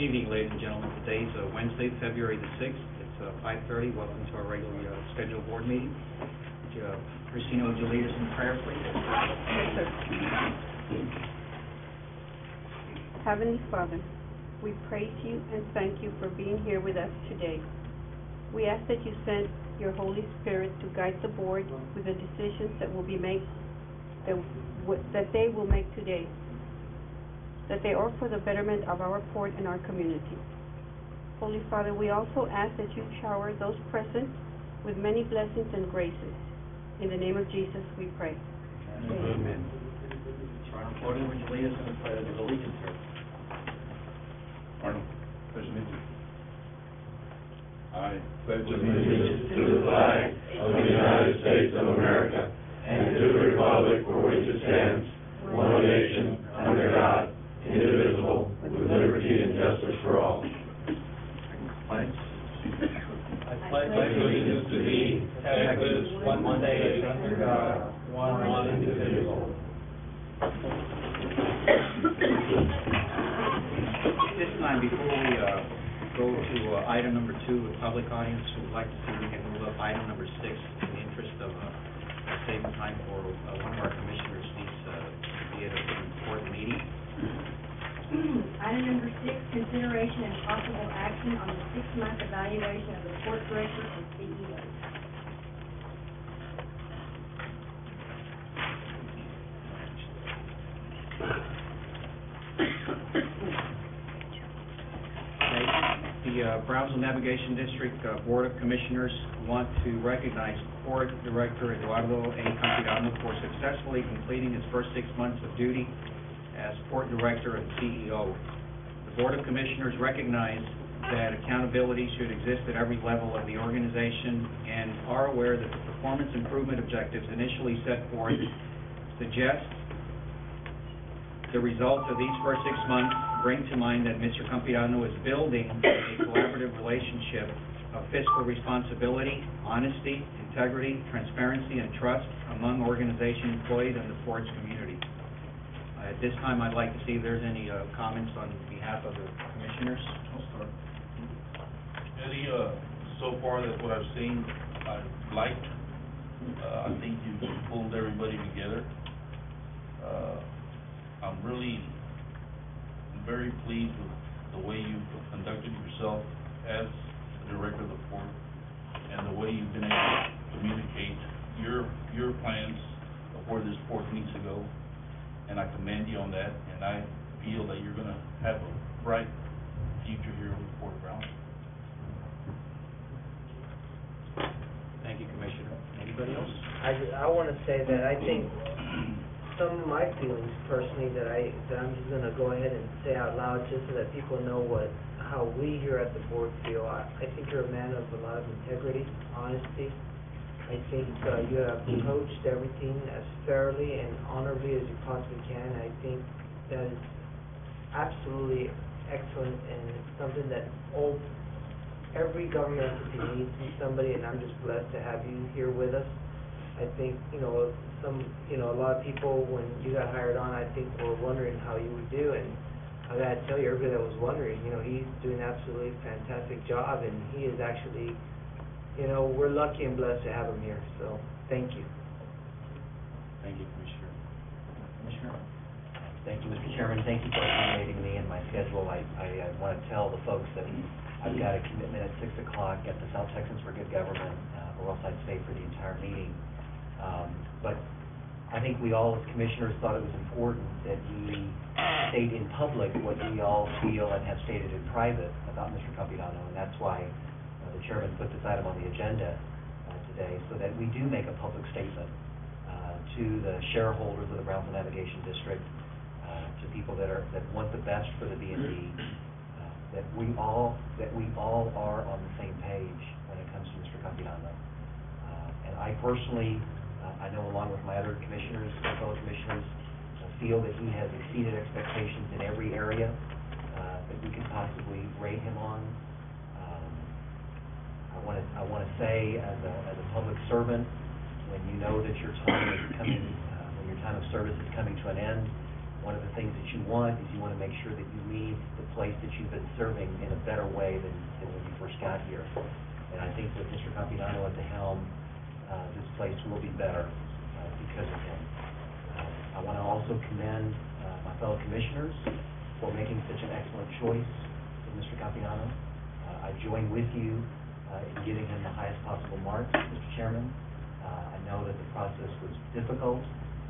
evening, ladies and gentlemen. Today's Wednesday, February the 6th. It's 5:30. Welcome to our regularly scheduled board meeting. Christina, would you lead us in prayer, please? Yes, sir. Heavenly Father, we praise you and thank you for being here with us today. We ask that you send your Holy Spirit to guide the board with the decisions that will be made, that they will make today, that they are for the betterment of our port and our community. Holy Father, we also ask that you shower those present with many blessings and graces. In the name of Jesus, we pray. Amen. Arnold Floating, would you lead us in the pledge of allegiance, sir? Arnold, pledge allegiance. I pledge allegiance to the flag of the United States of America and to the republic for which it stands, one nation, under God, indivisible, with liberty and justice for all. Pledge. I pledge allegiance to thee, Texas, one state, under God, one indivisible. This time, before we go to item number 2, the public audience, we would like to see if we can move up item number 6 in the interest of saving time for one of our commissioners needs to be at an important meeting. Item number 6, consideration and possible action on the 6-month evaluation of the port director and CEO. The Brownsville Navigation District Board of Commissioners want to recognize Port Director Eduardo A. Campirano for successfully completing his first 6 months of duty as Port Director and CEO. The Board of Commissioners recognize that accountability should exist at every level of the organization and are aware that the performance improvement objectives initially set forth suggest the results of these first 6 months bring to mind that Mr. Campirano is building a collaborative relationship of fiscal responsibility, honesty, integrity, transparency, and trust among organization employees and the Port's community. At this time, I'd like to see if there's any comments on behalf of the commissioners. I'll start. Eddie, so far that's what I've seen, I've liked. I think you've pulled everybody together. I'm very pleased with the way you've conducted yourself as the director of the port and the way you've been able to communicate your plans of where this port needs to go. And I commend you on that, and I feel that you're going to have a bright future here with Port of Brownsville. Thank you, Commissioner. Anybody else? I want to say that I think some of my feelings personally that I'm just going to go ahead and say out loud just so that people know how we here at the board feel. I think you're a man of a lot of integrity, honesty. I think you have coached everything as fairly and honorably as you possibly can. I think that is absolutely excellent, and it's something that every government entity needs somebody, and I'm just blessed to have you here with us. I think, a lot of people, when you got hired on, I think were wondering how you would do, and I got to tell you, everybody that was wondering, he's doing an absolutely fantastic job, and he is actually, we're lucky and blessed to have him here, so thank you. Thank you, Commissioner. Commissioner? Thank you, Mr. Chairman. Thank you for accommodating me in my schedule. I want to tell the folks that I've got a commitment at 6 o'clock at the South Texans for Good Government, or else I'd stay for the entire meeting. But I think we all as commissioners thought it was important that we state in public what we all feel and have stated in private about Mr. Campirano, and that's why the chairman put this item on the agenda today, so that we do make a public statement to the shareholders of the Brownsville Navigation District, to people that want the best for the B&D, that we all are on the same page when it comes to Mr. Campirano. And I personally, I know along with my other commissioners, my fellow commissioners, feel that he has exceeded expectations in every area that we could possibly rate him on. I want to say, as a public servant, when you know that your time is coming, when your time of service is coming to an end, I One of the things that you want is you want to make sure that you leave the place that you've been serving in a better way than when you first got here. And I think with Mr. Campiano at the helm, this place will be better because of him. I want to also commend my fellow commissioners for making such an excellent choice for Mr. Campiano. I join with you in giving him the highest possible marks, Mr. Chairman. I know that the process was difficult.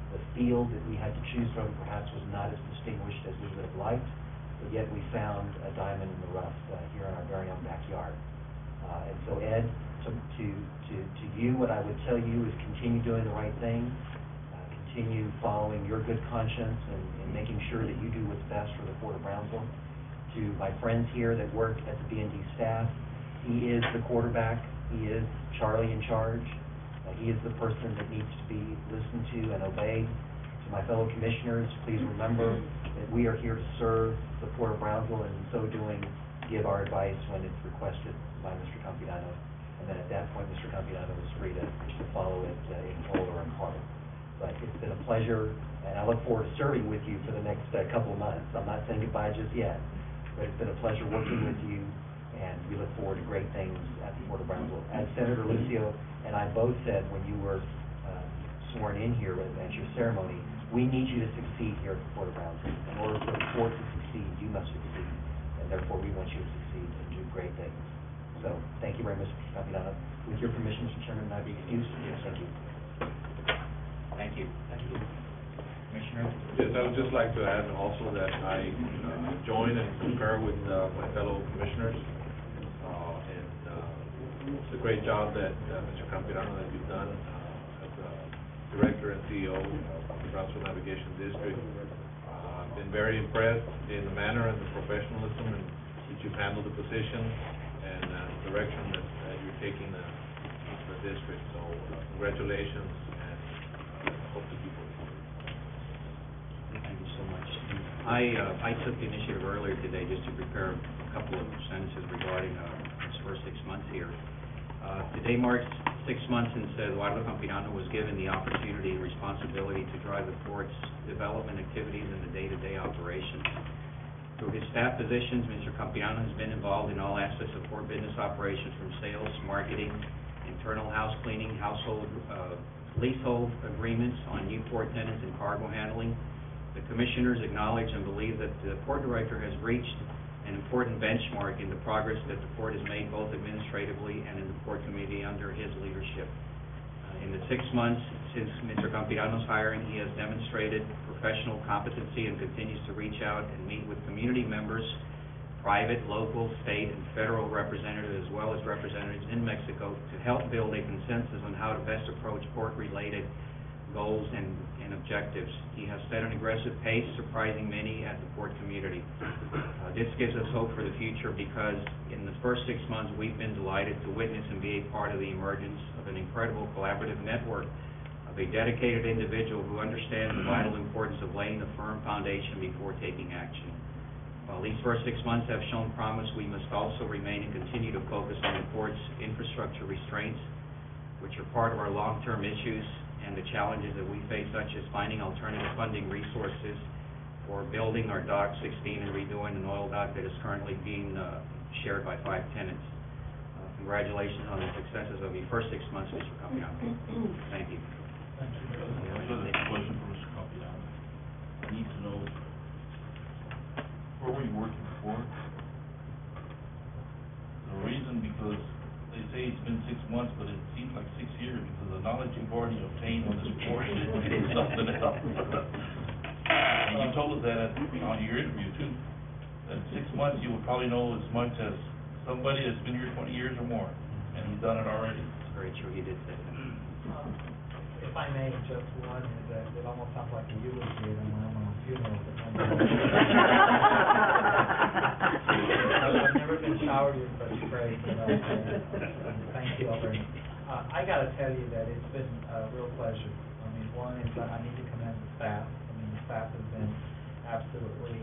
The field that we had to choose from perhaps was not as distinguished as we would have liked, but yet we found a diamond in the rough here in our very own backyard. And so, Ed, to you, what I would tell you is continue doing the right thing, continue following your good conscience and making sure that you do what's best for the Port of Brownsville. To my friends here that work at the B&D staff, he is the quarterback. He is Charlie in charge. He is the person that needs to be listened to and obeyed. To my fellow commissioners, please remember that we are here to serve the Port of Brownsville, and in so doing, give our advice when it's requested by Mr. Campiano. And then at that point, Mr. Campiano is free to follow it in whole or in part. But it's been a pleasure, and I look forward to serving with you for the next couple of months. I'm not saying goodbye just yet, but it's been a pleasure working with you, and we look forward to great things at the Port of Brownsville. As Senator Lucio and I both said when you were sworn in here at your ceremony, we need you to succeed here at the Port of Brownsville. In order for the Port to succeed, you must succeed, and therefore we want you to succeed and do great things. So, thank you very much, Mr. Campiano. With your permission, Mr. Chairman, may I be excused? Yes, thank you. Thank you. Thank you. Commissioner? Yes, I would just like to add also that I join and concur with my fellow commissioners. It's a great job that Mr. Campiano that you've done as Director and CEO of the Brownsville Navigation District. I've been very impressed in the manner and the professionalism in which you've handled the position and the direction that you're taking the district. So congratulations, and hope to keep working. Thank you so much. I took the initiative earlier today just to prepare a couple of sentences regarding his first 6 months here. Today marks 6 months since Eduardo Campiano was given the opportunity and responsibility to drive the Port's development activities and the day-to-day operations. Through his staff positions, Mr. Campiano has been involved in all aspects of Port business operations, from sales, marketing, internal house cleaning, household leasehold agreements on new port tenants and cargo handling. The commissioners acknowledge and believe that the Port Director has reached an important benchmark in the progress that the Port has made both administratively and in the Port community under his leadership. In the 6 months since Mr. Campiano's hiring, he has demonstrated professional competency and continues to reach out and meet with community members, private, local, state, and federal representatives, as well as representatives in Mexico, to help build a consensus on how to best approach port-related goals and objectives. He has set an aggressive pace, surprising many at the Port community. This gives us hope for the future because in the first 6 months we've been delighted to witness and be a part of the emergence of an incredible collaborative network of a dedicated individual who understands the vital importance of laying a firm foundation before taking action. While these first 6 months have shown promise, we must also remain and continue to focus on the Port's infrastructure restraints, which are part of our long-term issues and the challenges that we face, such as finding alternative funding resources for building our Dock 16 and redoing an oil dock that is currently being shared by 5 tenants. Congratulations on the successes of your first 6 months, Mr. Campiano. Thank you. Thank you. I have a question for Mr. Campiano. I need to know, where were you working before? The reason, because they say it's been 6 months, but it seems like 6 years, because the knowledge you've already obtained on this board is something else. And you told us that on your interview too, that in 6 months you would probably know as much as somebody that's been here 20 years or more, and he's done it already. It's very true, he did say that. If I may, just one, is that it almost sounds like a eulogy when I'm on a funeral. I've never been showered with such praise, thank you all very much. I gotta tell you that it's been a real pleasure. I mean, one is I need to commend the staff. I mean, the staff has been absolutely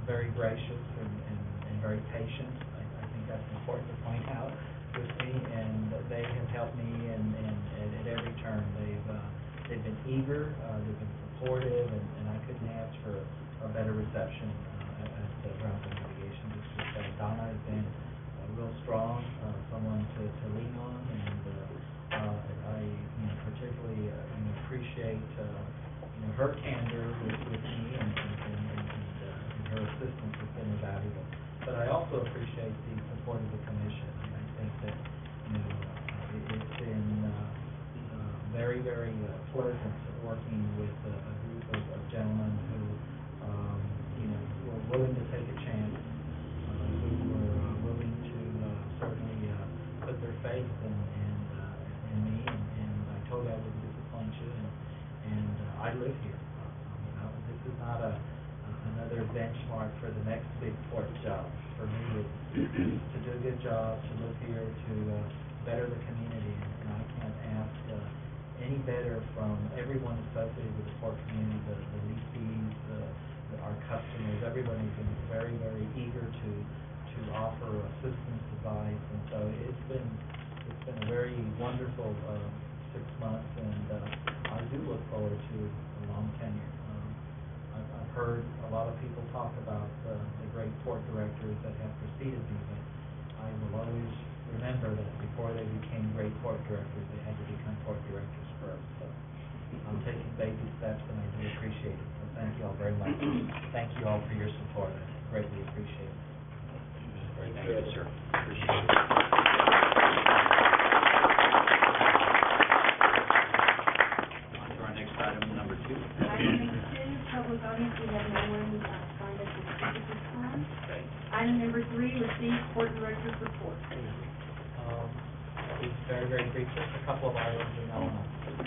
very gracious and very patient. I think that's important to point out with me, and they have helped me and at every turn. They've they've been eager, they've been supportive, and I couldn't ask for a better reception at the Brownsville Navigation District. Donna has been real strong, someone to lean on, and I particularly appreciate her candor with me, and her assistance has been invaluable. But I also appreciate the support of the commission. I think that it's been very, very pleasant working with a group of gentlemen who were willing to take a chance, who were willing to certainly put their faith in me, and I told you I wouldn't disappoint you, and I live here. This is not another benchmark for the next big port job. For me, it's to do a good job, to live here, to better the community, and I can't ask any better from everyone associated with the port community, the lessees, our customers. Everybody's been very, very eager to offer assistance, advice, and so it's been a very wonderful 6 months, and I do look forward to a long tenure. I've heard a lot of people talk about the great port directors that have preceded me, but I will always remember that before they became great port directors, they had to become port directors first. So I'm taking baby steps, and I do appreciate it. So thank you all very much. Thank you all for your support. I greatly appreciate it. Thank you, sir. Appreciate it. On to our next item, number 2. Item number 2, public audience, we have no one signed up to speak at this time. Okay. Item number 3, receive court director's report. I'll be very, very brief, just a couple of items, and I'll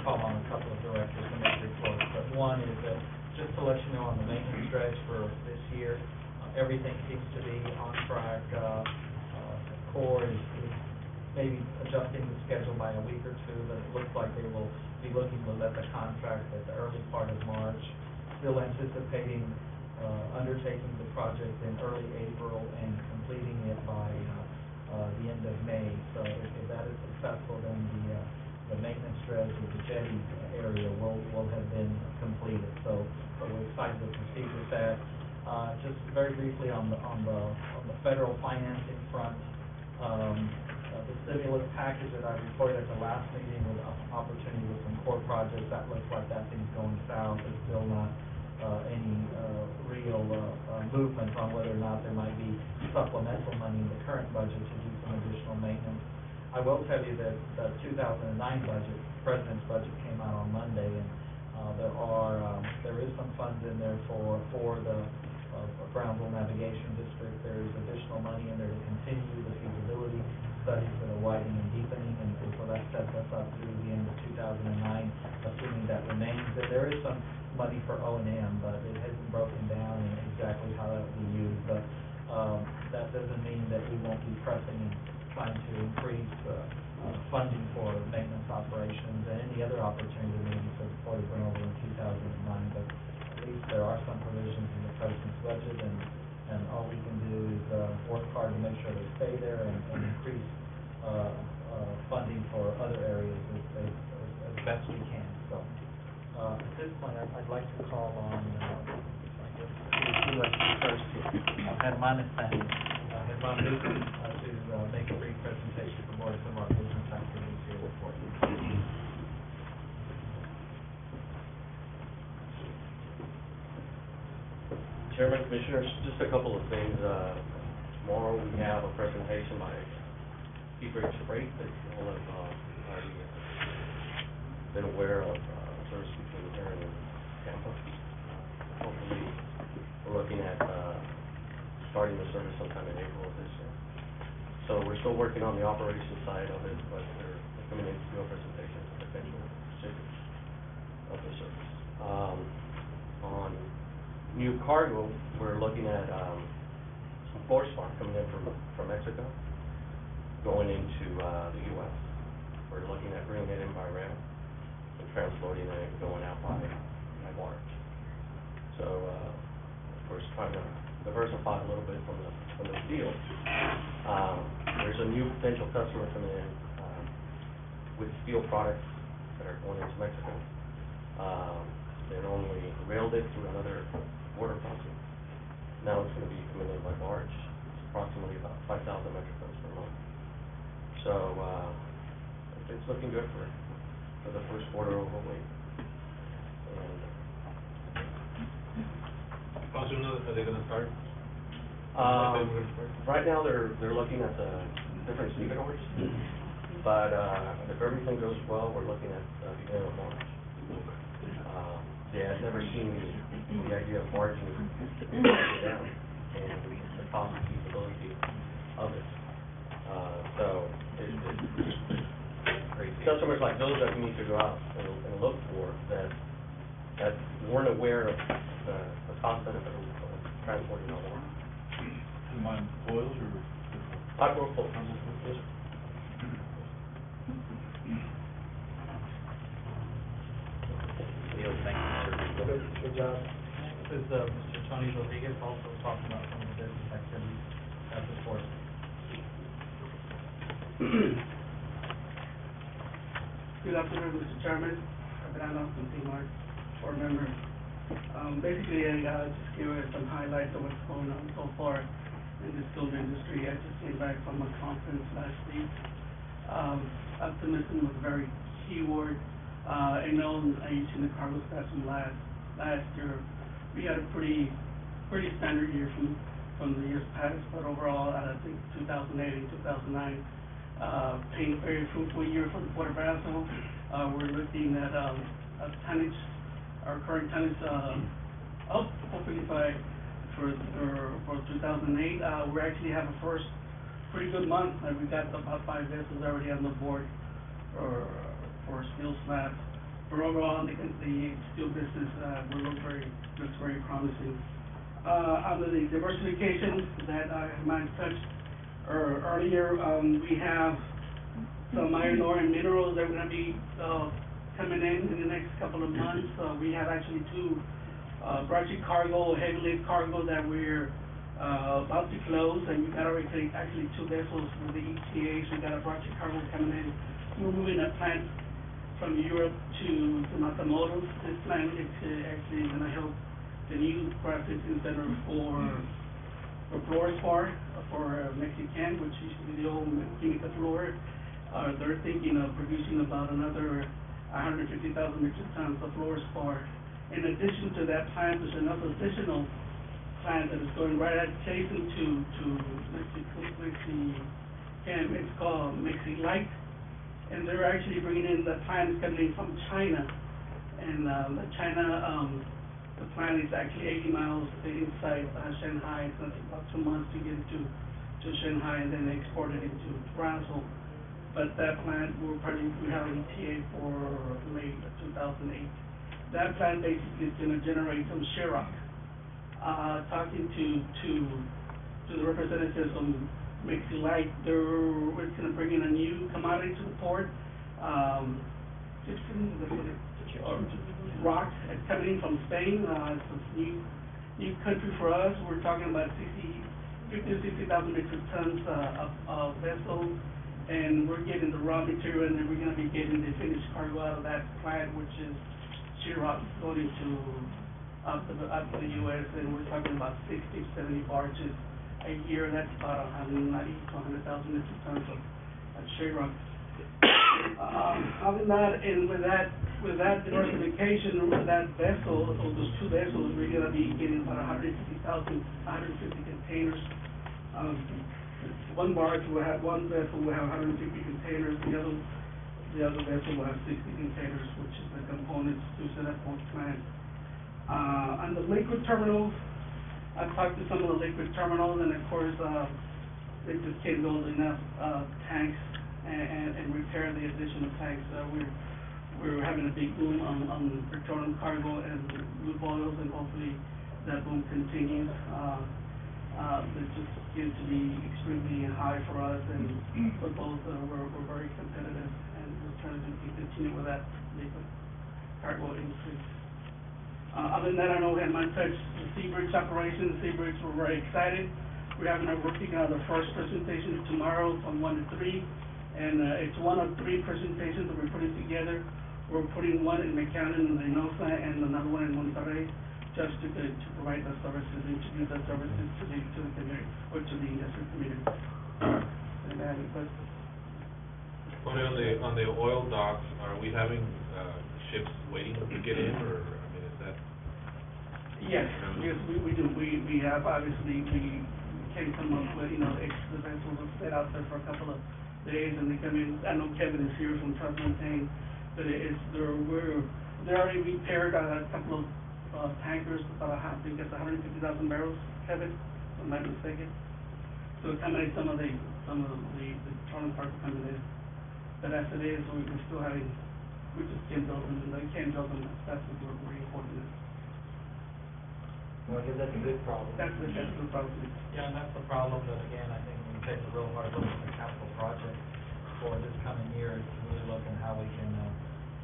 call on a couple of directors to make reports. But one is that, just to let you know, on the maintenance dredge for this year, everything seems to be on track. Corps is maybe adjusting the schedule by a week or two, but it looks like they will be looking to let the contract at the early part of March. Still anticipating undertaking the project in early April and completing it by the end of May. So if that is successful, then the maintenance dredge of the jetty area will have been completed. So we're excited to proceed with that. Just very briefly on the federal financing front, the stimulus package that I reported at the last meeting with opportunity with some core projects, that looks like that thing's going south. There's still not any real movement on whether or not there might be supplemental money in the current budget to do some additional maintenance. I will tell you that the 2009 budget, President's budget, came out on Monday, and there is some funds in there for the Brownsville Navigation District. There is additional money in there to continue the feasibility studies for the widening and deepening, and so that sets us up through the end of 2009, assuming that remains. There is some money for O&M, but it hasn't broken down in exactly how that will be used. But that doesn't mean that we won't be pressing and trying to increase funding for maintenance operations and any other opportunity that may be supported over in 2009. But at least there are some provisions in the President's budget, and all we can do is work hard to make sure they stay there and increase funding for other areas as best we can. So at this point, I'd like to call on who likes to first here. Herman Stanley. Herman Newcomb to make a brief presentation for board some of our business activities here with Fort Lee. Chairman, Commissioners, just a couple of things. Tomorrow we have a presentation by T-Bridge Freight that you all have already been aware of, service between here and Tampa. Hopefully, we're looking at starting the service sometime in April of this year. So we're still working on the operations side of it, but they're coming in to do a presentation of the potential specifics of the service. On new cargo, we're looking at some floor spar coming in from Mexico, going into the U.S. We're looking at bringing it in by rail and transloading it and going out by water. So, of course, trying to diversify a little bit from the steel. There's a new potential customer coming in with steel products that are going into Mexico. They normally railed it through another border crossing. Now it's gonna be coming in by barge. It's approximately about 5,000 metric tons per month. So, it's looking good for the first quarter overweight. And, How soon are they gonna start? right now, they're looking at the different stevedores, but, if everything goes well, we're looking at, beginning of March. Yeah, I've never seen the idea of barging it down and the cost and feasibility of it. So, it's customers like those that we need to go out and look for that weren't aware of the cost benefit of transporting our water. Do you mind oils or? Hot roll full. Yes, sir. Leo, thank you, sir. Good job. This is, Mr. Tony Rodriguez also talking about some of the business activities at the port. Good afternoon, Mr. Chairman, Abraham from T-Mart, board member. Basically, I just give some highlights of what's going on so far in the steel industry. I just came back from a conference last week. Optimism was a very key word. I know in the cargo stats from last year, we had a pretty standard year from the years past, but overall, I think 2008 and 2009, paint very fruitful year for the Port of Brownsville. We're looking at tonnage, our current tonnage up, hopefully for 2008. We actually have a first pretty good month. We got about 5 vessels already on the board for steel slab. But overall, the steel business looks very promising. Under the diversification that I might touch earlier, we have some iron ore and minerals that are going to be coming in the next couple of months. We have actually 2 project cargo, heavy lift cargo that we're about to close, and we got already actually 2 vessels with the ETAs. We got a project cargo coming in. We're moving a plant from Europe to Matamoros. This plant is actually going to help the new processing center for fluorspar for Mexican, which used to be the old Química Fluor. They're thinking of producing about another 150,000 metric tons of fluorspar. In addition to that plant, there's another additional plant that is going right adjacent to Mexican. It's called Mexi-Light, and they're actually bringing in the plant is coming in from China, and the plant is actually 80 miles inside Shanghai. It's going to take about 2 months to get it to Shanghai, and then they export it into Brownsville. But that plant we have an ETA for late 2008. That plant basically is going to generate some shear rock. Talking to the representatives from Mexi-Light, it's going to bring in a new commodity to the port. Rock coming in from Spain. It's a new country for us. We're talking about 50 to 60,000 metric tons of vessels, and we're getting the raw material, and then we're going to be getting the finished cargo out of that plant, which is shear rock going up to the U.S., and we're talking about 60, 70 barges a year. That's about 190 to 100,000 metric tons of shear rock. Other than that, and with that diversification, with that vessel, or those 2 vessels, we're going to be getting about 150 containers. One vessel will have 150 containers. The other vessel will have 60 containers, which is the components to set up both plants. On the liquid terminals, I've talked to some of the liquid terminals, and of course, they just can't build enough tanks and repair the additional tanks. We're having a big boom on petroleum cargo and lube oils, and hopefully that boom continues. It just seems to be extremely high for us, and for both, we're very competitive, and we're trying to continue with that liquid cargo increase. Other than that, I know we had my touch the Seabridge operation. The Seabridge, we're very excited. We're kicking out the first presentation tomorrow from 1 to 3, and it's one of 3 presentations that we're putting together. we're putting one in McAllen and Reynosa and another one in Monterrey, just to provide the services and to give the services to the community, or to the industry community. And then, but On the oil docks, are we having, ships waiting to get in, or, I mean, is that? yes, we do. We have, obviously, we can come up with, extra vessels will sit out there for a couple of days, and they come in. I know Kevin is here from Trust Maintain, but they already repaired a couple of tankers, about I think it's 150,000 barrels, Kevin, if I'm not mistaken. So accommodate some of the trolling parts coming in. But as it is, we just can't build them, and they can't build them as fast as we're importing them. Well, I guess that's a good problem. That's the problem. Yeah, and that's the problem, that again, I think when we take a real hard look at the capital project for this coming year, is to really look at how we can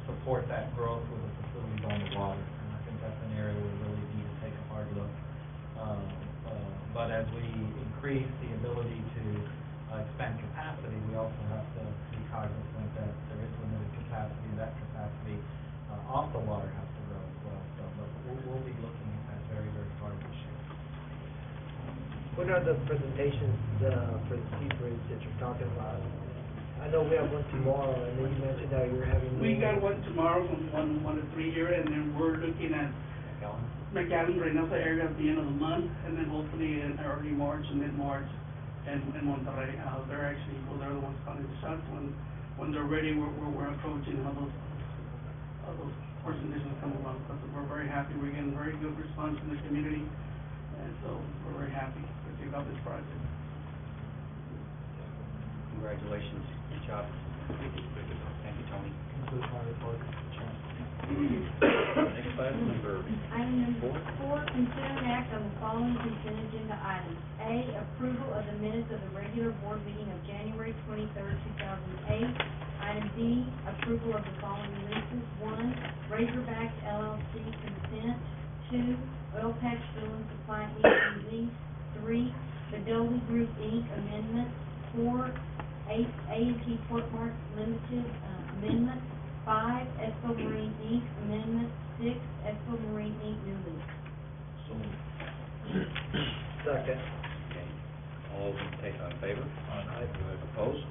support that growth with the facilities on the water. And I think that's an area we really need to take a hard look. But as we increase the ability to expand capacity, we also have to be cognizant that there is limited capacity. That capacity off the water has to grow as well. So, but we'll be looking at that very, very hard this year. What are the presentations for the seabirds that you're talking about? I know we have one tomorrow, and then you mentioned that you're having... We got one tomorrow from 1 to 3 here, and then we're looking at McAllen, Reynosa area at the end of the month, and then hopefully in early March and mid-March, and Monterrey. They're the ones calling the shots. When they're ready, we're approaching how those presentations come along. Because we're very happy. We're getting very good response from the community, and so we're very happy to kick off this project. Congratulations. Good job. Thank you, Tony. Concludes my report, Mr. Chairman. Next item, number Item number 4, consider and act on the following consent agenda items. A, approval of the minutes of the regular board meeting of January 23rd, 2008. Item B, approval of the following leases. 1, Razorback LLC consent. 2, Oil Patch Filling Supply Inc. lease. 3, Bedoli Group Inc. amendment. 4, A&T Portmark Limited amendment. 5, Esco Marine Inc. amendment. 6, Esco Marine Inc. new lease. So moved. Second. Okay. All those in favor? Aye. Opposed?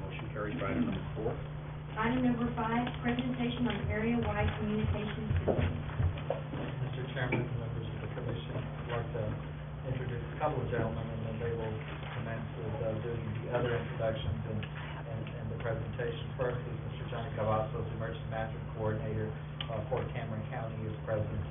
Motion carries. Item number 4. Item number 5, presentation on area-wide communication system. Mr. Chairman, members of the commission, I'd like to introduce a couple of gentlemen, and then they will commence with doing the other introductions and the presentation. First is Mr. Johnny Cavazos, Emergency Management Coordinator for Cameron County, is present.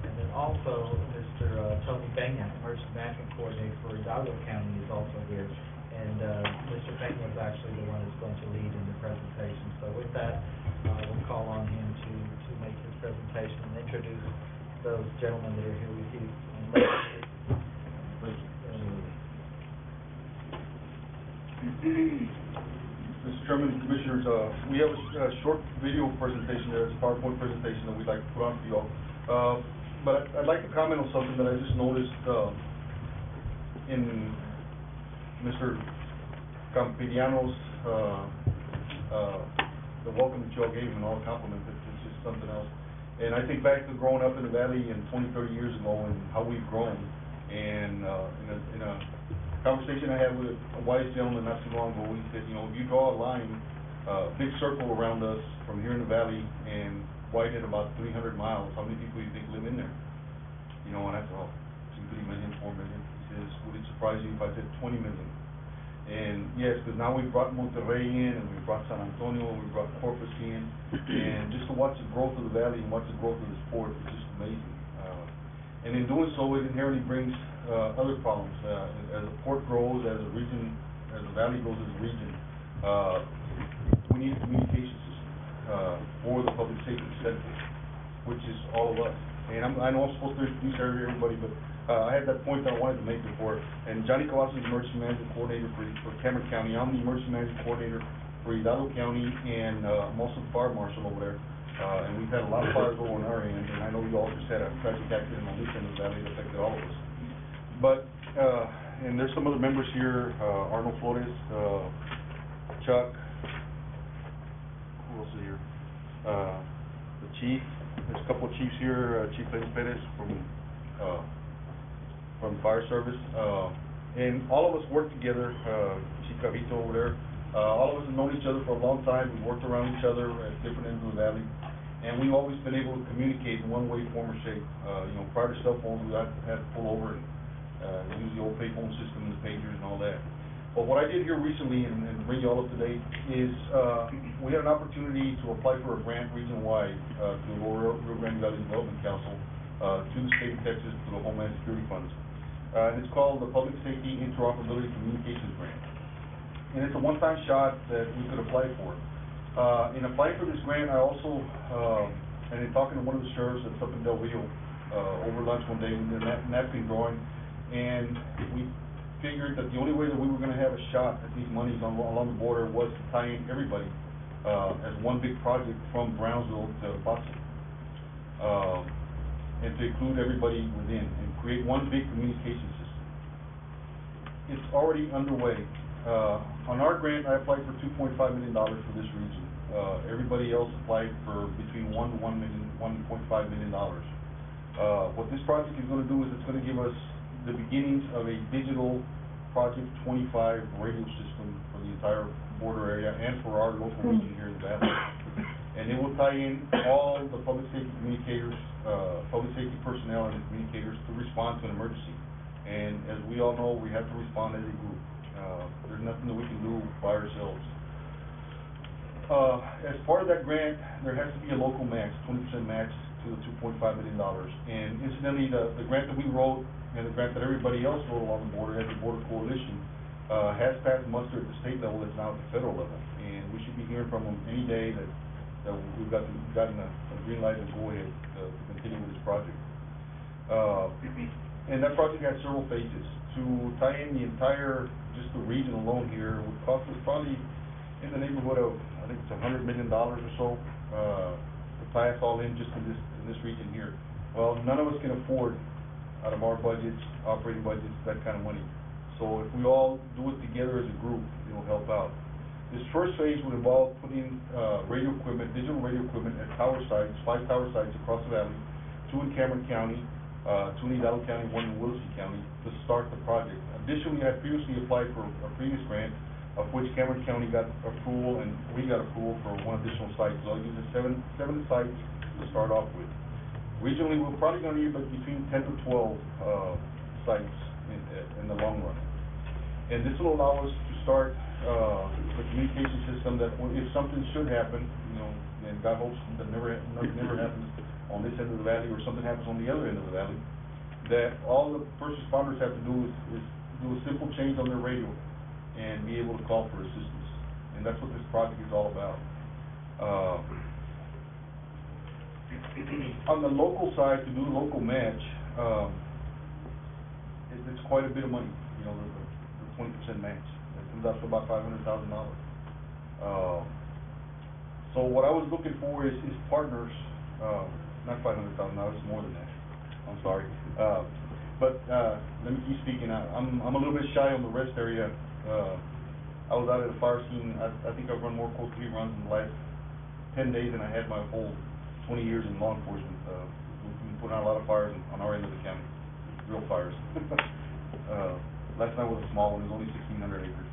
And then also Mr. Tony Benya, Emergency Management Coordinator for Hidalgo County, is also here. And Mr. Benya is actually the one who's going to lead in the presentation. So with that, we'll call on him to make his presentation and introduce those gentlemen that are here with you. Mr. Chairman, Commissioners, we have a short video presentation there. It's a PowerPoint presentation that we'd like to put on for you all. But I'd like to comment on something that I just noticed in Mr. Campiriano's, the welcome that you all gave him and all the compliments. It's just something else. And I think back to growing up in the Valley and 20, 30 years ago and how we've grown. And in a conversation I had with a wise gentleman not too long ago, he said, if you draw a line, big circle around us from here in the Valley and widen it about 300 miles, how many people do you think live in there? And I thought, 2, 3 million, 4 million. He says, would it surprise you if I said 20 million? And yes, because now we've brought Monterrey in, and we've brought San Antonio, and we've brought Corpus in, and just to watch the growth of the Valley and watch the growth of the sport is just amazing. And in doing so, it inherently brings other problems. As the port grows, as the region, as the Valley grows as a region, we need a communication system for the public safety sector, which is all of us. And I know I'm supposed to introduce everybody, but I had that point that I wanted to make before. And Johnny Cavazos is Emergency Management Coordinator for Cameron County. I'm the Emergency Management Coordinator for Hidalgo County, and I'm also the Fire Marshal over there. And we've had a lot of fires over on our end, and I know you all just had a tragic accident on this end of the Valley that affected all of us. But, and there's some other members here, Arnold Flores, Chuck, who else is here? the chief, there's a couple of chiefs here, Chief Lenny Perez from fire service, and all of us work together, Chief Cavito over there. All of us have known each other for a long time. We've worked around each other at different ends of the valley, and we've always been able to communicate in one way, form, or shape. Prior to cell phones, we had to pull over and use the old payphone system and the pagers and all that. But what I did here recently, and bring you all up to date, is we had an opportunity to apply for a grant region-wide to the Rio Grande Valley Development Council, to the state of Texas, to the Homeland Security Funds. And it's called the Public Safety Interoperability Communications Grant. And it's a one-time shot that we could apply for. In applying for this grant, I also, and in talking to one of the sheriffs that's up in Del Rio, over lunch one day, we did a napkin drawing, and we figured that the only way that we were going to have a shot at these monies along the border was to tie in everybody as one big project from Brownsville to Boston, and to include everybody within and create one big communication system. It's already underway. On our grant, I applied for $2.5 million for this region. Everybody else applied for between $1 to $1.5 million. What this project is going to do is it's going to give us the beginnings of a digital Project 25 radio system for the entire border area and for our local region here in the valley. And it will tie in all the public safety communicators, public safety personnel and communicators to respond to an emergency. And as we all know, we have to respond as a group. There's nothing that we can do by ourselves. As part of that grant, there has to be a local match, 20% match to the $2.5 million. And incidentally, the grant that we wrote and the grant that everybody else wrote along the border as a border coalition has passed muster at the state level. It's now at the federal level. And we should be hearing from them any day that we've gotten a green light and go ahead to continue with this project. And that project has several phases. To tie in the entire, just the region alone here, would cost us probably in the neighborhood of, I think it's $100 million or so, to tie us all in just in this region here. Well, none of us can afford, out of our budgets, operating budgets, that kind of money. So if we all do it together as a group, it'll help out. This first phase would involve putting radio equipment, digital radio equipment at tower sites, 5 tower sites across the valley, 2 in Cameron County, 2 in Hidalgo County, 1 in Willoughby County, to start the project. Additionally, I previously applied for a previous grant, of which Cameron County got approval and we got approval for 1 additional site. So I'll use the 7 sites to start off with. Regionally, we're probably going to need between 10 to 12 sites in the long run. And this will allow us to start the communication system that if something should happen, and God hopes that nothing never happens on this end of the valley or something happens on the other end of the valley, that all the first responders have to do is do a simple change on their radio and be able to call for assistance. And that's what this project is all about. On the local side, to do the local match, it's quite a bit of money, the 20% match. It comes out to about $500,000. So what I was looking for is partners, not $500,000, it's more than that. I'm sorry. But let me keep speaking. I'm a little bit shy on the rest area. I was out at a fire scene. I think I've run more code 3 runs in the last 10 days than I had my whole 20 years in law enforcement. We've been putting out a lot of fires on our end of the county, real fires. Last night was a small one. It was only 1,600 acres.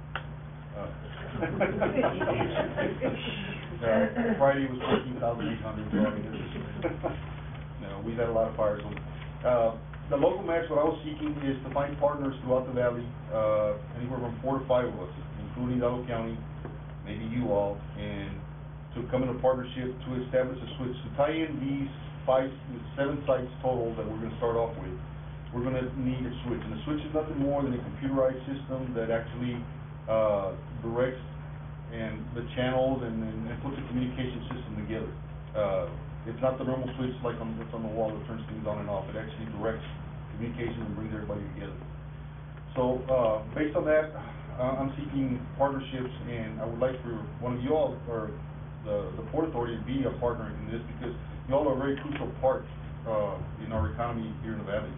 Friday was 14,800. So I mean, we've had a lot of fires. So, the local match, what I was seeking is to find partners throughout the valley, anywhere from 4 to 5 of us, including Hidalgo County, maybe you all, and to come in a partnership to establish a switch, to tie in these 7 sites total that we're going to start off with. We're going to need a switch, and the switch is nothing more than a computerized system that actually directs and the channels and puts a communication system together. It's not the normal switch like that's on the wall that turns things on and off. It actually directs communication and brings everybody together. So based on that, I'm seeking partnerships, and I would like for one of you all, or the Port Authority, to be a partner in this, because you all are a very crucial part in our economy here in the valley,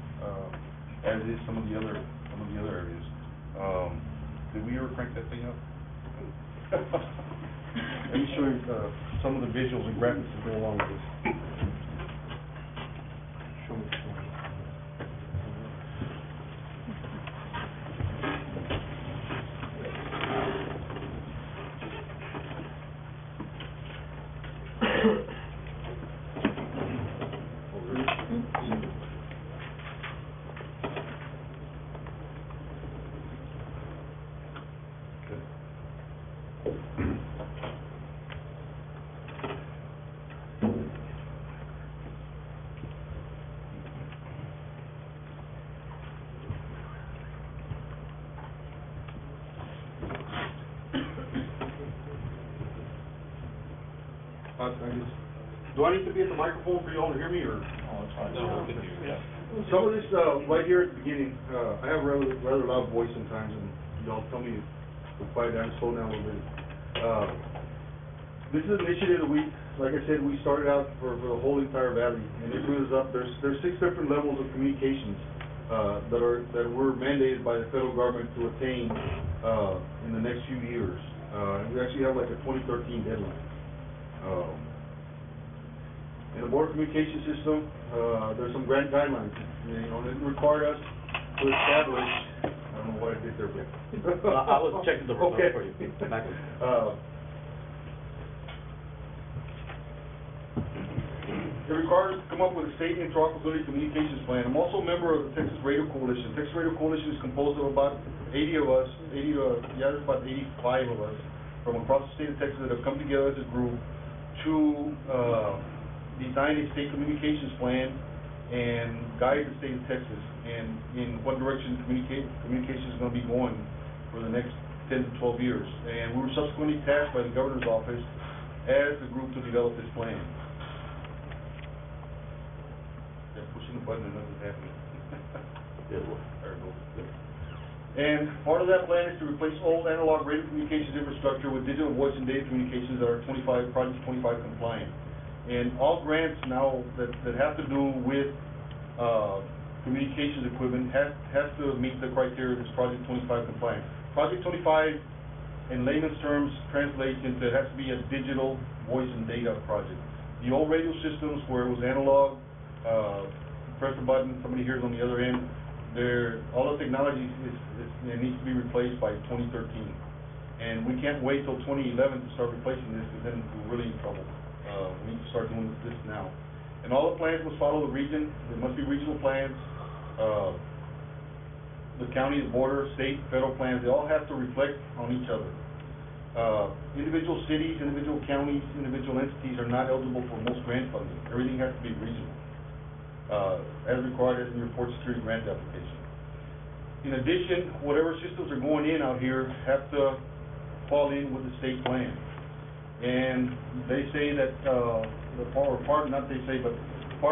as is some of the other areas. Did we ever crank that thing up? Let me show you some of the visuals and graphics that go along with this. Do I need to be at the microphone for y'all to hear me, or? No, we can hear you. Some of this, right here at the beginning, I have a rather loud voice sometimes, and y'all tell me to quiet down, slow down a little bit. This is an initiative that we, like I said, we started out for the whole entire valley, and it moves up. There's 6 different levels of communications that were mandated by the federal government to attain in the next few years. And we actually have like a 2013 deadline. In the Board of Communication System, there's some grant guidelines. You know, it required us to establish, I don't know what I did there, but. I was checking the report Okay. for you. Back with It requires us to come up with a state interoperability communications plan. I'm also a member of the Texas Radio Coalition. Texas Radio Coalition is composed of about 80 of us, there's about 85 of us from across the state of Texas that have come together as a group to design a state communications plan and guide the state of Texas and in what direction communication is going to be going for the next 10 to 12 years. And we were subsequently tasked by the governor's office as a group to develop this plan. They're pushing the button and nothing's happening. There it goes. And part of that plan is to replace old analog radio communications infrastructure with digital voice and data communications that are Project 25 compliant. And all grants now that have to do with communications equipment has to meet the criteria that's Project 25 compliant. Project 25, in layman's terms, translates into it has to be a digital voice and data project. The old radio systems where it was analog, press a button, somebody hears on the other end, all the technology it needs to be replaced by 2013. And we can't wait till 2011 to start replacing this, because then we're really in trouble. We need to start doing this now. And all the plans must follow the region. There must be regional plans. The county, the border, state, federal plans, they all have to reflect on each other. Individual cities, individual counties, individual entities are not eligible for most grant funding. Everything has to be regional, as required as in your Port Security grant application. In addition, whatever systems are going in out here have to fall in with the state plan. And they say that, part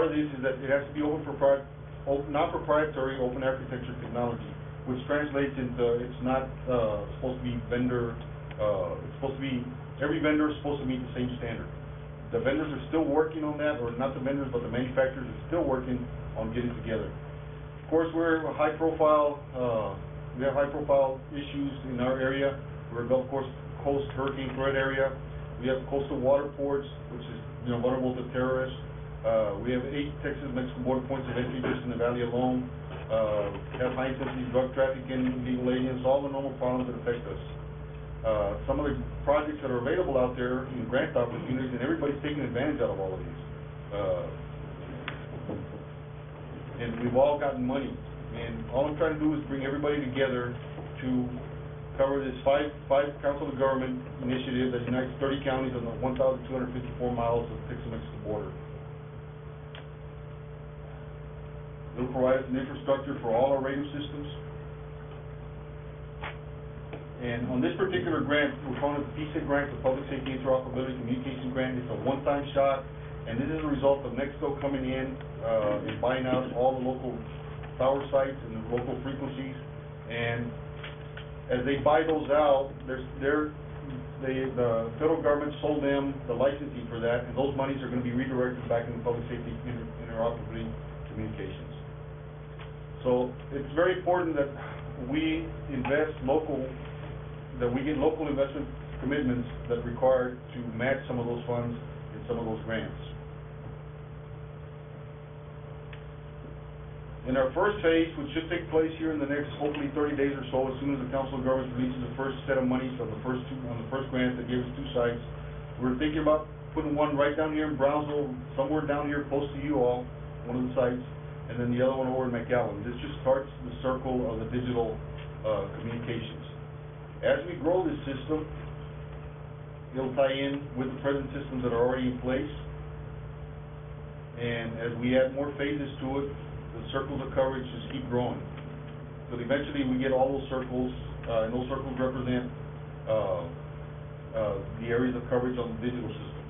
of this is that it has to be non-proprietary open architecture technology, which translates into it's not supposed to be every vendor is supposed to meet the same standard. The vendors are still working on that, or not the vendors, but the manufacturers are still working on getting together. Of course, we have high profile issues in our area. We're a Gulf Coast hurricane threat area. We have coastal water ports, which is vulnerable to terrorists. We have 8 Texas-Mexican border points of entry just in the valley alone. We have high-intensity drug trafficking, illegal aliens, all the normal problems that affect us. Some of the projects that are available out there in grant opportunities, and everybody's taking advantage out of all of these. And we've all gotten money. And all I'm trying to do is bring everybody together to cover this five Council of Government initiative that unites 30 counties on the 1,254 miles of Texas-Mexican border. It'll provide us an infrastructure for all our radio systems. And on this particular grant, we're calling it the PSIC grant, the Public Safety Interoperability Communication Grant. It's a one-time shot, and this is a result of Mexico coming in and buying out all the local tower sites and the local frequencies. And as they buy those out, the federal government sold them the licensing for that, and those monies are going to be redirected back into public safety interoperability communications. So it's very important that we invest that we get local investment commitments that required to match some of those funds and some of those grants. In our first phase, which should take place here in the next, hopefully 30 days or so, as soon as the Council of Governments releases the first set of monies on the first grant that gave us 2 sites, we're thinking about putting one right down here in Brownsville, somewhere down here close to you all, one of the sites, and then the other one over in McAllen. This just starts the circle of the digital communications. As we grow this system, it'll tie in with the present systems that are already in place, and as we add more phases to it, the circles of coverage just keep growing. So eventually we get all those circles, and those circles represent the areas of coverage on the digital system.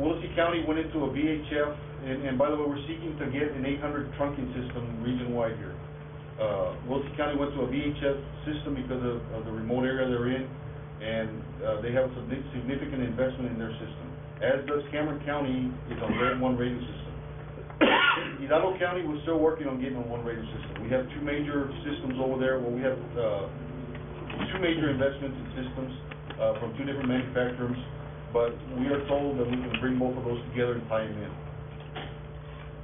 Willacy County went into a VHF, and by the way, we're seeking to get an 800 trunking system region-wide here. Willacy County went to a VHF system because of the remote area they're in, and they have a significant investment in their system. As does Cameron County, is on one radio system. Hidalgo County was still working on getting on one radio system. We have 2 major systems over there where we have 2 major investments in systems from 2 different manufacturers, but we are told that we can bring both of those together and tie them in.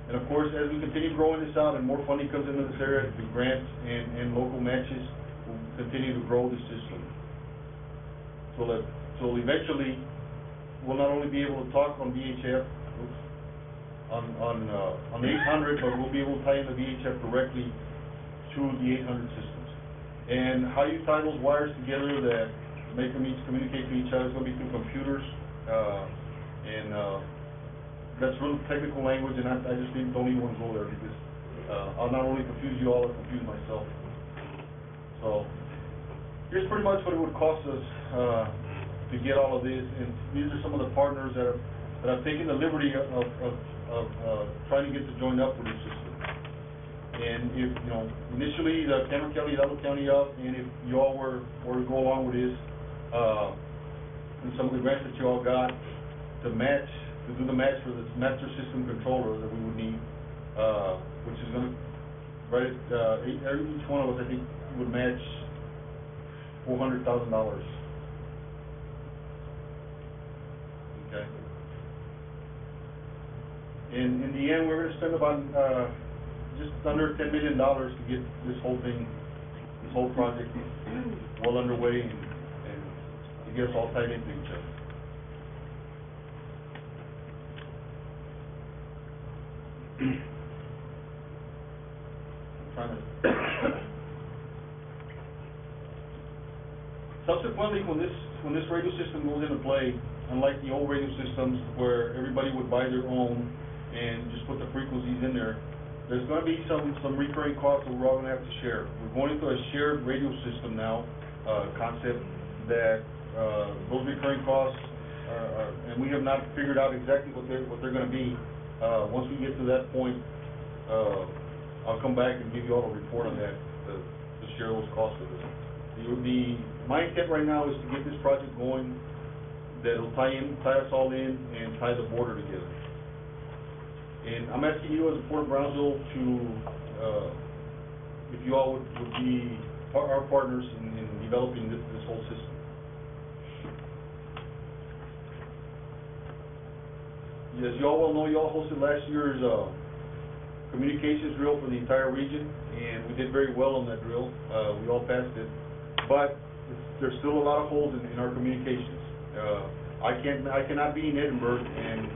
And of course, as we continue growing this out and more funding comes into this area through grants and local matches, we'll continue to grow the system. So eventually, we'll not only be able to talk on VHF, on 800, but we'll be able to tie in the VHF directly to the 800 systems. And how you tie those wires together that make them each communicate to each other is going to be through computers, and that's real technical language, and I just don't even want to go there because I'll not only confuse you all, I'll confuse myself. So here's pretty much what it would cost us to get all of this, and these are some of the partners that have taken the liberty of trying to get to join up with this system. And if, initially the Cameron County, Hidalgo County up, and if you all were to go along with this, and some of the grants that you all got to do the match for this master system controller that we would need, which is going to, right at, each one of us, I think, would match $400,000. Okay. In the end, we're going to spend about just under $10 million to get this whole thing, this whole project well underway and to get us all tied into each other. I'm trying to. Subsequently, when this radio system goes into play, unlike the old radio systems where everybody would buy their own and just put the frequencies in there, there's going to be some recurring costs that we're all going to have to share. We're going into a shared radio system now, concept that those recurring costs are, and we have not figured out exactly what they're going to be. Once we get to that point, I'll come back and give you all a report on that to share those costs with us. My intent right now is to get this project going that'll tie us all in and tie the border together. And I'm asking you as a Port of Brownsville to, if you all would be our partners in developing this whole system. As you all well know, you all hosted last year's communications drill for the entire region, and we did very well on that drill. We all passed it, but there's still a lot of holes in our communications. I cannot be in Edinburgh and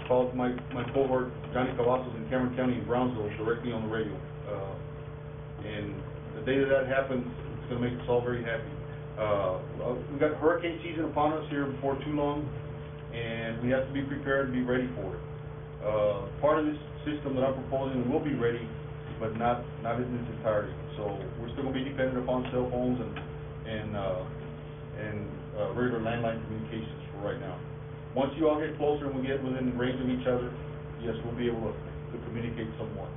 call my cohort Johnny Cavazos in Cameron County in Brownsville directly on the radio. And the day that happens, it's going to make us all very happy. We've got hurricane season upon us here before too long, and we have to be prepared and be ready for it. Part of this system that I'm proposing will be ready, but not in its entirety. So we're still going to be dependent upon cell phones and regular landline communications for right now. Once you all get closer and we get within range of each other, yes, we'll be able to communicate somewhat.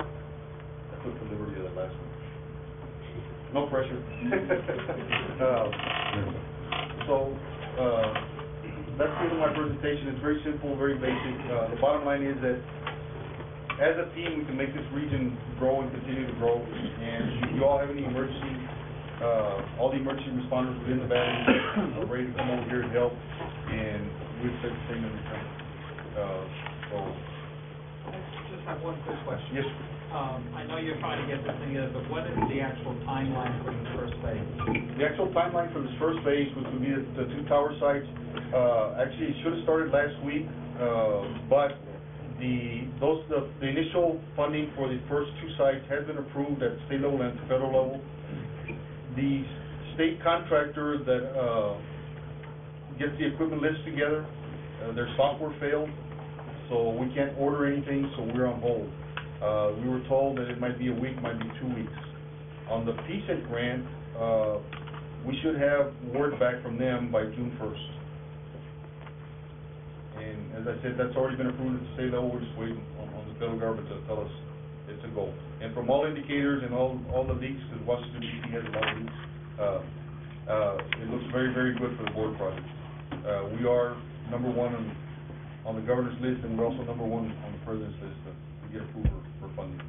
I took the liberty of that last one. No pressure. That's the end of my presentation. It's very simple, very basic. The bottom line is that as a team, we can make this region grow and continue to grow. And if you all have any emergency, all the emergency responders within the valley are ready to come over here and help, and we expect the same in return. I just have one quick question. Yes. I know you're trying to get this thing together, but what is the actual timeline for the first phase? The actual timeline for this first phase, which would be the two tower sites, actually it should have started last week, but the initial funding for the first two sites has been approved at state level and federal level. The state contractor that gets the equipment list together, their software failed, so we can't order anything, so we're on hold. We were told that it might be a week, might be 2 weeks. On the PSENT grant, we should have word back from them by June 1st. And as I said, that's already been approved at the state level. We're just waiting on the federal government to tell us it's a go. And from all indicators and all the leaks, because Washington DC has a lot of leaks, it looks very, very good for the board project. We are number one on the governor's list, and we're also number one on the president's list to get approval for funding.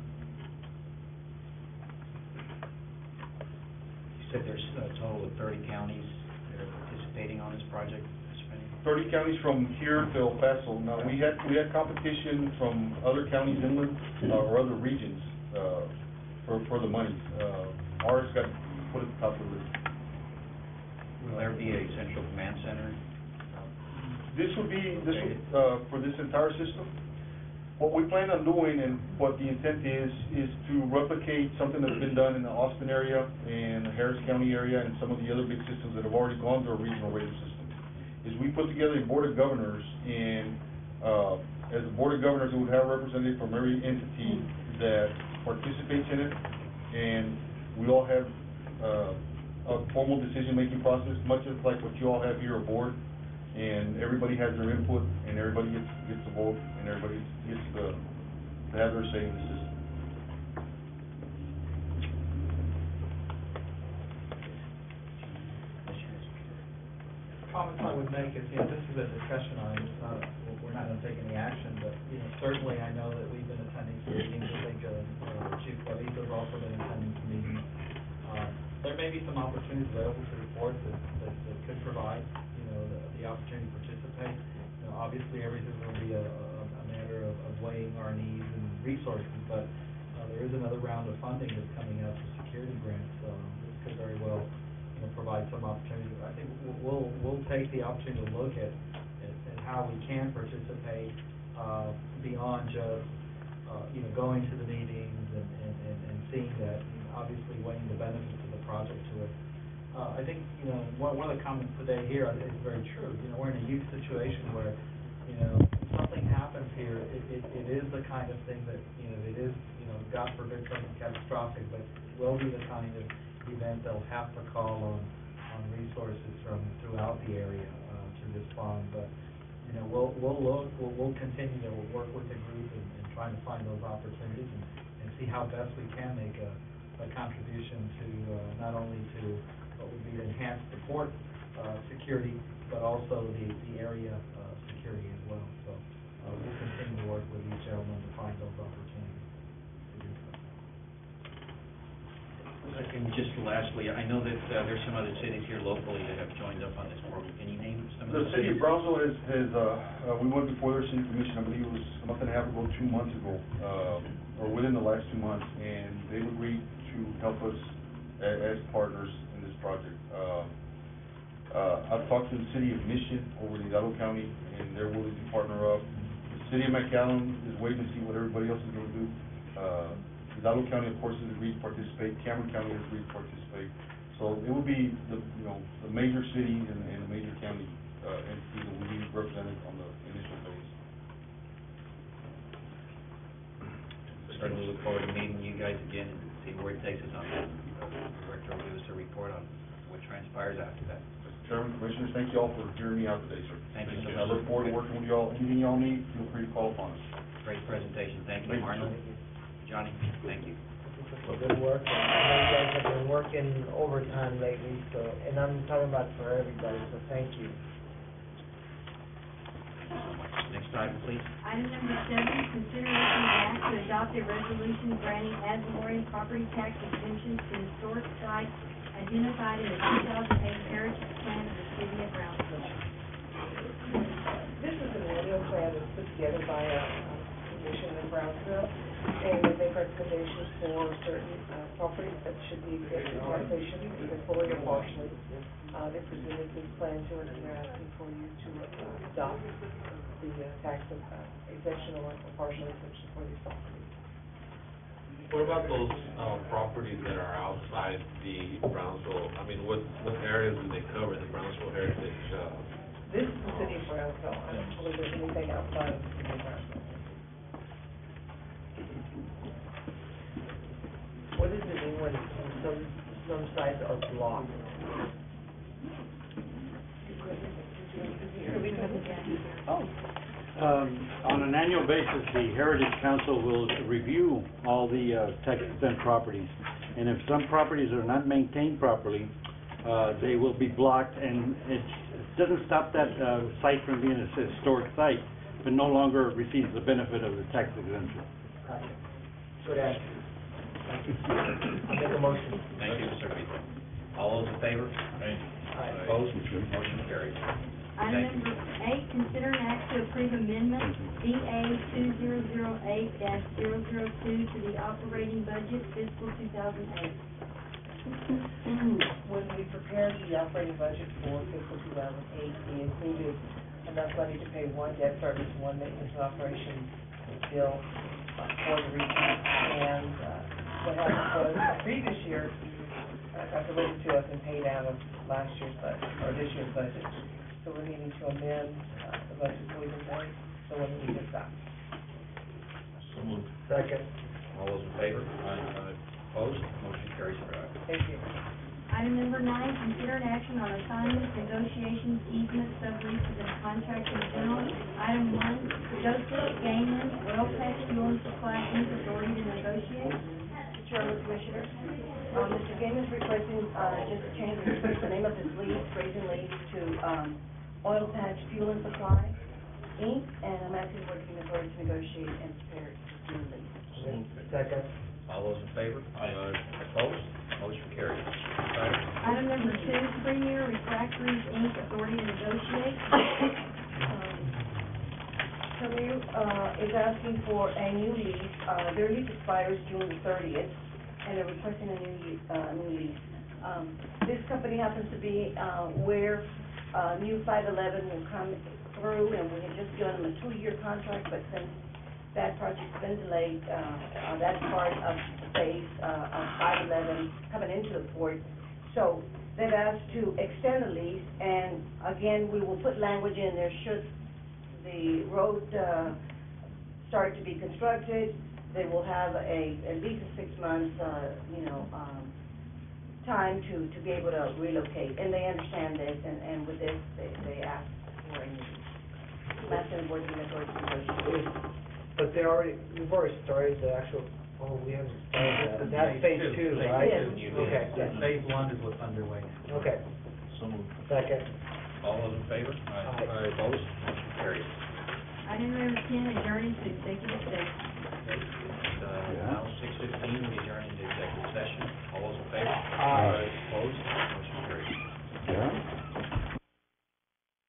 You said there's a total of 30 counties that are participating on this project, Mr. Penny? 30 counties from here to El Paso. Now, we had competition from other counties inland or other regions for the money. Ours got put at the top of the list. Will there be a central command center? This would be for this entire system. What we plan on doing and what the intent is to replicate something that's been done in the Austin area and the Harris County area and some of the other big systems that have already gone through a regional radio system. Is we put together a board of governors, and as a board of governors, it would have a representative from every entity that participates in it, and we all have a formal decision-making process, much as like what you all have here, a board. And everybody has their input, and everybody gets to vote, and everybody gets to have their say in the system. Comments I would make is, this is a discussion item, it's not, we're not gonna take any action, but, certainly I know that we've been attending some meetings. I think, Chief Guavito's also been attending some meetings. There may be some opportunities available to the board that could provide, the opportunity to participate. Obviously, everything will be a matter of weighing our needs and resources, but there is another round of funding that's coming out for security grants. This could very well, provide some opportunity. I think we'll take the opportunity to look at how we can participate beyond just going to the meetings and seeing that, obviously weighing the benefits of the project to it. I think, one of the comments today here is very true. We're in a huge situation where, if something happens here, it is the kind of thing that, it is, God forbid something catastrophic, but it will be the kind of event they'll have to call on resources from throughout the area to respond. But, we'll continue to work with the group and trying to find those opportunities and see how best we can make a contribution to not only to what would be to enhance the port security, but also the area security as well. So we'll continue to work with each element to find those opportunities. And just lastly, I know that there's some other cities here locally that have joined up on this program. Can you name some of The those city cities? of Brownsville we went before their city commission, I believe it was a month and a half ago, 2 months ago, or within the last 2 months, and they've agreed to help us as partners in this project. I've talked to the city of Mission over in Hidalgo County, and they're willing to partner up. The city of McAllen is waiting to see what everybody else is going to do. Hidalgo County, of course, has agreed to participate. Cameron County has agreed to participate. So it will be the major cities and the major county entities that will be represented on the initial phase. Certainly look forward to meeting you guys again and see where it takes us on that. The director will give us a report on what transpires after that. Mr. Chairman, Commissioners, thank you all for hearing me out today, sir. Thank you so I much. look forward to working with you all. Anything y'all need, feel free to call upon us. Great presentation. Thank you, Marlon. Johnny, thank you. For good work, and I know you guys have been working overtime lately, so, and I'm talking about for everybody, so thank you. Next Next item, please. Item number 7, consideration of act to adopt a resolution granting ad valorem property tax exemptions to historic sites identified in the 2008 Heritage Plan of the City of Brownsville. This is an annual plan that's put together by a commission in Brownsville, and they make recommendations for certain properties that should be exempt from taxation, either fully or partially. They presented this plan to us, and they're asking for you to adopt the tax exemption or partial exemption for these properties. What about those, properties that are outside the Brownsville, I mean, what areas do they cover, the Brownsville Heritage, This is the city of Brownsville. I don't believe there's anything outside of the city of Brownsville. What does it mean when some sites are blocked? On an annual basis, the Heritage Council will review all the tax exempt properties. And if some properties are not maintained properly, they will be blocked, and it doesn't stop that site from being a historic site, but no longer receives the benefit of the tax exemption. Good answer. I'll make a motion. Thank you, Mr. Vito. All those in favor? Opposed? Motion carries. Item Thank you. number 8, consider an act to approve amendment DA 2008-002 to the operating budget fiscal 2008. When we prepared the operating budget for fiscal 2008, we included enough money to pay one debt service, one maintenance and operations bill for the region. And what happened was, the previous year, got delivered to us and paid out of last year's budget, or this year's budget. So we're needing to amend the budget we've been made, so when we get that. so moved. Second. All those in favor? Opposed? Motion carries for item. Thank you. Item number 9, consider an action on assignments, negotiations, easements, subleases, and contracts in general. Item 1, Joseph Gaiman, Oil Patch Fuel and Supply, Inc., authority to negotiate. Mr. Chairman, Commissioners, Mr. Gaiman is requesting, just to change the name of his lease, raising lease to, Oil Patch Fuel and Supply, Inc., and I'm asking for the authority to negotiate and prepare to do the lease. Second. All those in favor? Opposed? Motion carries. Item number 2, Premier Refractories, Inc., authority to negotiate. Premier is asking for a new lease. Their lease expires June the 30th, and they're requesting a new lease. This company happens to be where new 511 will come through, and we had just given them a 2-year contract, but since that project's been delayed, that part of the phase of 511 coming into the port. So they've asked to extend the lease, and again, we will put language in there should the road start to be constructed. They will have at least a 6 months, time to be able to relocate, and they understand this, and with this, they ask for a new. That's an important authority to negotiate. But we've already started the actual, we haven't started that. That's phase 2, right? Yes. Okay, Yes, phase 1 is what's underway. okay. So moved. Second. All those in favor? Opposed? Motion carries. Item number 10, adjourning to executive session. Okay, it's, now 6:15, we adjourn into executive session. All those in favor? Aye. Opposed?